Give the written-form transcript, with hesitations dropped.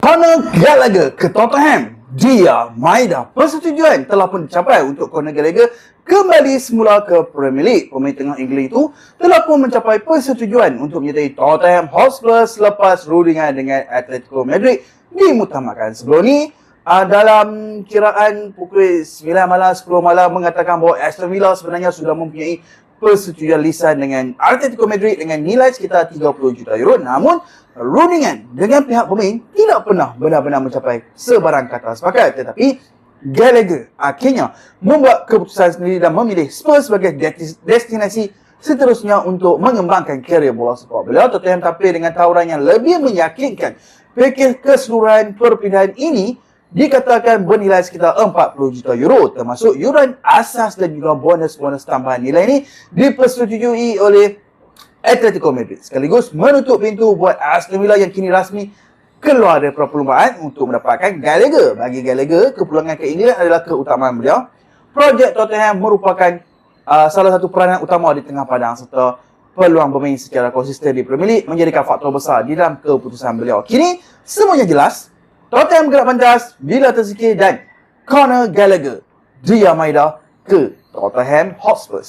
Conor Gallagher ke Tottenham. Dia Maeda persetujuan telah pun dicapai untuk Conor Gallagher kembali semula ke Premier League. Pemain tengah Inggeris itu telah pun mencapai persetujuan untuk menyertai Tottenham Hotspur selepas rundingan dengan Atletico Madrid dimutamakan. Sebelum ni dalam kiraan pukul 9 malam 10 malam mengatakan bahawa Aston Villa sebenarnya sudah mempunyai persetujuan lisan dengan Atletico Madrid dengan nilai sekitar 30 juta euro. Namun rundingan dengan pihak pemain tidak pernah benar-benar mencapai sebarang kata sepakat. Tetapi Gallagher akhirnya membuat keputusan sendiri dan memilih Spurs sebagai destinasi seterusnya untuk mengembangkan karier bola sepak. Beliau Tottenham tampil dengan tawaran yang lebih meyakinkan. Pakej keseluruhan perpindahan ini dikatakan bernilai sekitar 40 juta euro, termasuk yuran asas dan juga bonus-bonus tambahan. Nilai ini dipersetujui oleh Atletico Madrid, sekaligus menutup pintu buat Aston Villa yang kini rasmi keluar dari perlombaan untuk mendapatkan Gallagher. Bagi Gallagher, kepulangan ke England adalah keutamaan beliau. Projek Tottenham merupakan salah satu peranan utama di tengah padang serta peluang bermain secara konsisten di Premier League menjadikan faktor besar di dalam keputusan beliau. Kini semuanya jelas. Tottenham gerak pantas bila tersikir dan Conor Gallagher dia Maeda ke Tottenham Hotspur.